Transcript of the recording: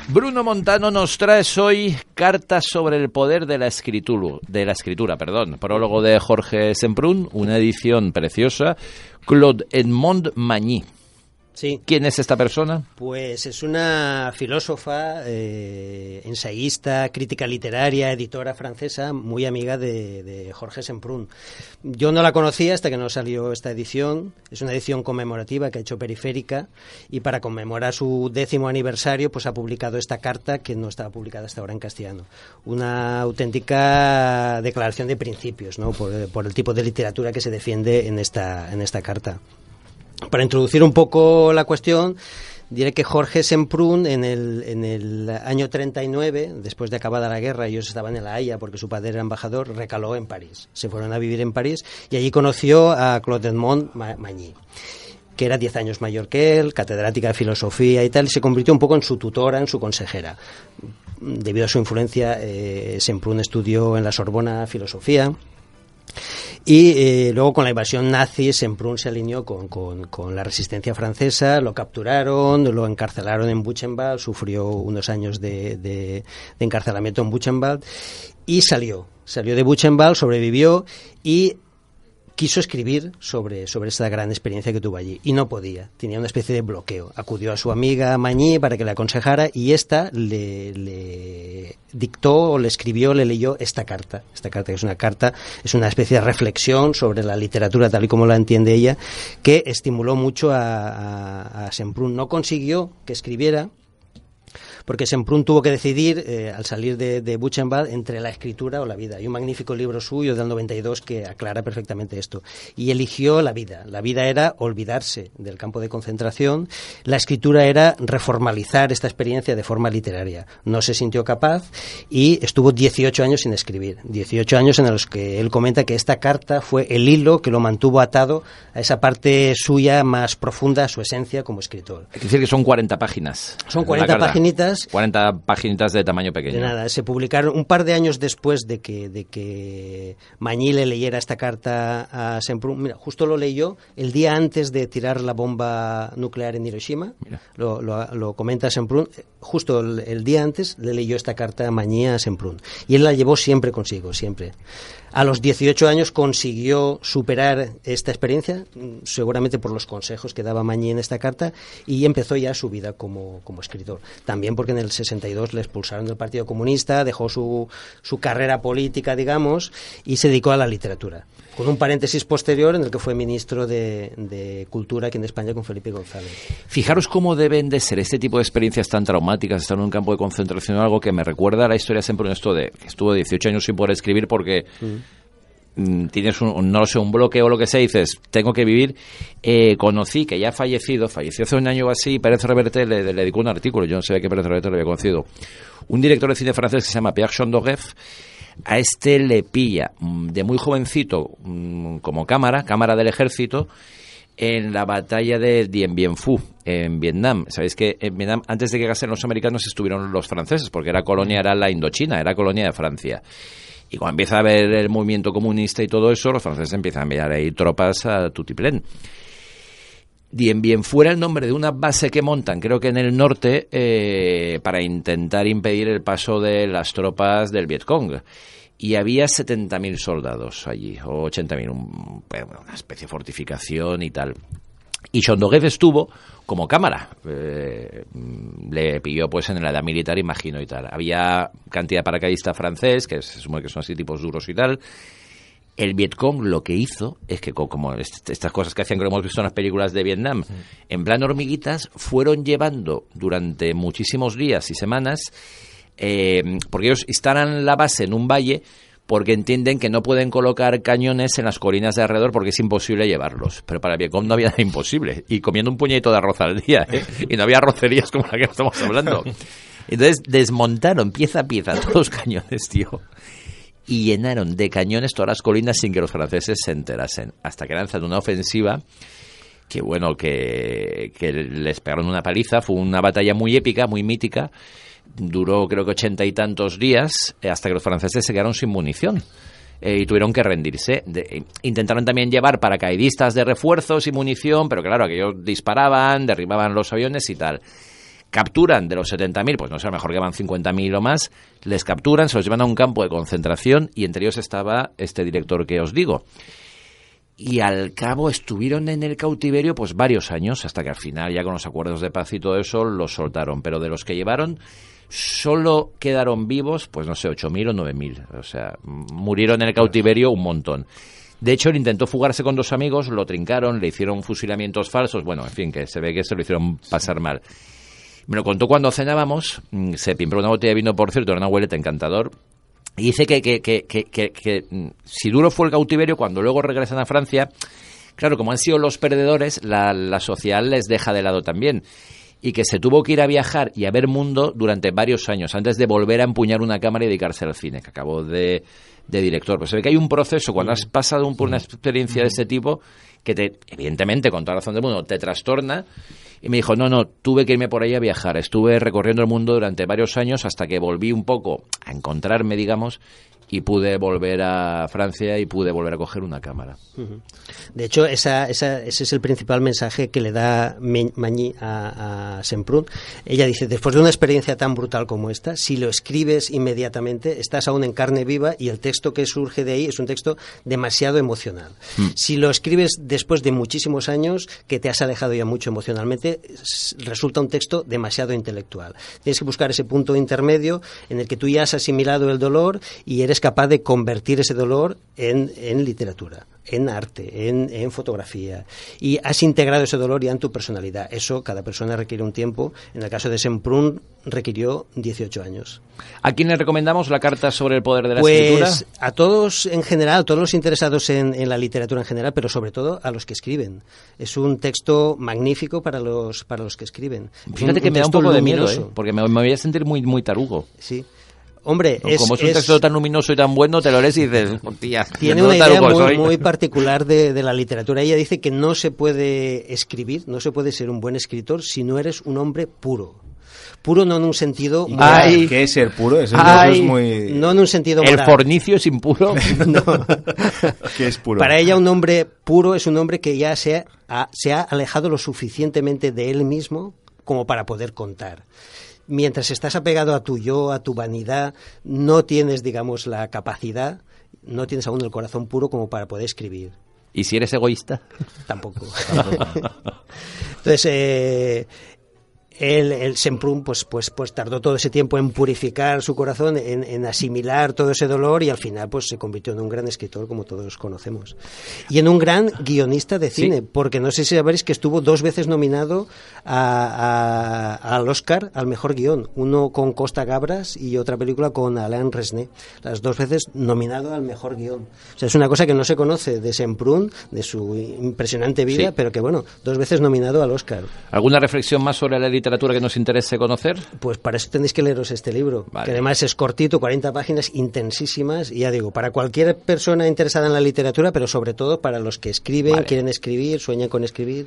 Bruno Montano nos trae hoy Cartas sobre el poder de la escritura, prólogo de Jorge Semprún, una edición preciosa. Claude Edmond Magny. Sí. ¿Quién es esta persona? Pues es una filósofa, ensayista, crítica literaria, editora francesa, muy amiga de Jorge Semprún. Yo no la conocía hasta que no salió esta edición. Es una edición conmemorativa que ha hecho Periférica, y para conmemorar su 10º aniversario pues ha publicado esta carta que no estaba publicada hasta ahora en castellano. Una auténtica declaración de principios, ¿no? por el tipo de literatura que se defiende en esta carta. Para introducir un poco la cuestión, diré que Jorge Semprún en el año 39, después de acabada la guerra, ellos estaban en La Haya porque su padre era embajador, recaló en París. Se fueron a vivir en París y allí conoció a Claude Edmond Magny, que era 10 años mayor que él, catedrática de filosofía y tal, y se convirtió un poco en su tutora, en su consejera. Debido a su influencia, Semprún estudió en la Sorbona filosofía. Y luego con la invasión nazi Semprún se alineó con la resistencia francesa, lo capturaron, lo encarcelaron en Buchenwald, sufrió unos años de encarcelamiento en Buchenwald y salió de Buchenwald, sobrevivió y quiso escribir sobre esta gran experiencia que tuvo allí y no podía, tenía una especie de bloqueo. Acudió a su amiga Magny para que le aconsejara y esta le dictó o le escribió, le leyó esta carta que es una especie de reflexión sobre la literatura tal y como la entiende ella, que estimuló mucho a Semprún. No consiguió que escribiera, porque Semprún tuvo que decidir, al salir de Buchenwald, entre la escritura o la vida. Hay un magnífico libro suyo del 92 que aclara perfectamente esto. Y eligió la vida. La vida era olvidarse del campo de concentración. La escritura era reformalizar esta experiencia de forma literaria. No se sintió capaz y estuvo 18 años sin escribir. 18 años en los que él comenta que esta carta fue el hilo que lo mantuvo atado a esa parte suya más profunda, a su esencia como escritor. Es decir, que son 40 páginas. Son 40 paginitas. 40 paginitas de tamaño pequeño. De nada, se publicaron un par de años después de que Magny le leyera esta carta a Semprún. Mira, justo lo leyó el día antes de tirar la bomba nuclear en Hiroshima. Lo comenta Semprún. Justo el día antes le leyó esta carta a Magny a Semprún. Y él la llevó siempre consigo, siempre. A los 18 años consiguió superar esta experiencia, seguramente por los consejos que daba Magny en esta carta, y empezó ya su vida como escritor. También porque en el 62 le expulsaron del Partido Comunista, dejó su carrera política, digamos, y se dedicó a la literatura, con un paréntesis posterior en el que fue ministro de Cultura aquí en España con Felipe González. Fijaros cómo deben de ser este tipo de experiencias tan traumáticas, estar en un campo de concentración, algo que me recuerda a la historia siempre esto de que estuvo 18 años sin poder escribir porque tienes un bloqueo o lo que sea, y dices, tengo que vivir. Conocí que ya falleció hace un año o así, Pérez Reverte le dedicó un artículo, yo no sé qué Pérez Reverte le había conocido, un director de cine francés que se llama Pierre Chandogef. A este le pilla de muy jovencito como cámara del ejército en la batalla de Dien Bien Phu en Vietnam. Sabéis que en Vietnam, antes de que llegasen los americanos, estuvieron los franceses, porque era la Indochina, era colonia de Francia. Y cuando empieza a haber el movimiento comunista y todo eso, los franceses empiezan a enviar ahí tropas a tutiplén. Dien Bien Phu era el nombre de una base que montan, creo que en el norte, para intentar impedir el paso de las tropas del Vietcong. Y había 70.000 soldados allí, o 80.000, una especie de fortificación y tal. Y Chandogef estuvo como cámara. Le pilló pues en la edad militar, imagino, y tal. Había cantidad de paracaidista francés, que se supone que son así tipos duros y tal. El Vietcong lo que hizo es que, como estas cosas que hacían, que lo hemos visto en las películas de Vietnam, en plan hormiguitas, fueron llevando durante muchísimos días y semanas, porque ellos instalan la base en un valle porque entienden que no pueden colocar cañones en las colinas de alrededor porque es imposible llevarlos. Pero para el Vietcong no había nada imposible. Y comiendo un puñadito de arroz al día, y no había arrocerías como la que estamos hablando. Entonces desmontaron pieza a pieza todos los cañones, tío, y llenaron de cañones todas las colinas sin que los franceses se enterasen, hasta que lanzan una ofensiva que, bueno, que les pegaron una paliza. Fue una batalla muy épica, muy mítica. Duró creo que 80 y tantos días, hasta que los franceses se quedaron sin munición y tuvieron que rendirse. Intentaron también llevar paracaidistas de refuerzos y munición, pero claro, aquellos disparaban, derribaban los aviones y tal. Capturan de los 70.000, pues no sé, a lo mejor que van 50.000 o más, les capturan, se los llevan a un campo de concentración y entre ellos estaba este director que os digo. Y al cabo estuvieron en el cautiverio pues varios años, hasta que al final, ya con los acuerdos de paz y todo eso, los soltaron. Pero de los que llevaron, solo quedaron vivos, pues no sé, 8.000 o 9.000. O sea, murieron en el cautiverio un montón. De hecho, él intentó fugarse con 2 amigos, lo trincaron, le hicieron fusilamientos falsos. Bueno, en fin, que se ve que se lo hicieron pasar mal. Me lo contó cuando cenábamos, se pimpló una botella de vino, por cierto, era un abuelete encantador. Y dice que si duro fue el cautiverio, cuando luego regresan a Francia, claro, como han sido los perdedores, la sociedad les deja de lado también. Y que se tuvo que ir a viajar y a ver mundo durante varios años, antes de volver a empuñar una cámara y dedicarse al cine, que acabó de director. Pues se ve que hay un proceso, cuando has pasado por una experiencia de este tipo, que evidentemente, con toda la razón del mundo, te trastorna. Y me dijo, no, tuve que irme por ahí a viajar. Estuve recorriendo el mundo durante varios años hasta que volví un poco a encontrarme, digamos, y pude volver a Francia y pude volver a coger una cámara. De hecho, ese es el principal mensaje que le da Magny a Semprún. Ella dice, después de una experiencia tan brutal como esta, si lo escribes inmediatamente, estás aún en carne viva y el texto que surge de ahí es un texto demasiado emocional. Si lo escribes después de muchísimos años, que te has alejado ya mucho emocionalmente, resulta un texto demasiado intelectual. Tienes que buscar ese punto intermedio en el que tú ya has asimilado el dolor y eres capaz de convertir ese dolor en literatura, en arte, en fotografía, y has integrado ese dolor ya en tu personalidad. Eso, cada persona requiere un tiempo. En el caso de Semprún requirió 18 años. ¿A quién le recomendamos la carta sobre el poder de la escritura? Pues a todos en general, a todos los interesados en la literatura en general, pero sobre todo a los que escriben. Es un texto magnífico para los que escriben. Fíjate que me da un poco de miedo, porque me voy a sentir muy, muy tarugo. Sí. Hombre, como es un texto tan luminoso y tan bueno, te lo lees y dices, hostia, tiene una idea muy particular de la literatura. Ella dice que no se puede escribir, no se puede ser un buen escritor si no eres un hombre puro. Puro no en un sentido moral. ¿Qué es ser puro? Eso es muy... No en un sentido moral. ¿El fornicio es impuro? No. ¿Qué es puro? Para ella un hombre puro es un hombre que ya se ha alejado lo suficientemente de él mismo como para poder contar. Mientras estás apegado a tu yo, a tu vanidad, no tienes, digamos, la capacidad, no tienes aún el corazón puro como para poder escribir. ¿Y si eres egoísta? Tampoco. Entonces, el Semprún pues tardó todo ese tiempo en purificar su corazón, en asimilar todo ese dolor, y al final pues se convirtió en un gran escritor, como todos conocemos, y en un gran guionista de cine, porque no sé si sabéis que estuvo 2 veces nominado al Oscar al mejor guión, uno con Costa Gabras y otra película con Alain Resnais, las 2 veces nominado al mejor guión. O sea, es una cosa que no se conoce de Semprún, de su impresionante vida, pero que bueno, 2 veces nominado al Oscar. ¿Alguna reflexión más sobre la literatura que nos interese conocer? Pues para eso tenéis que leeros este libro, que además es cortito, 40 páginas intensísimas, y ya digo, para cualquier persona interesada en la literatura, pero sobre todo para los que escriben, quieren escribir, sueñan con escribir.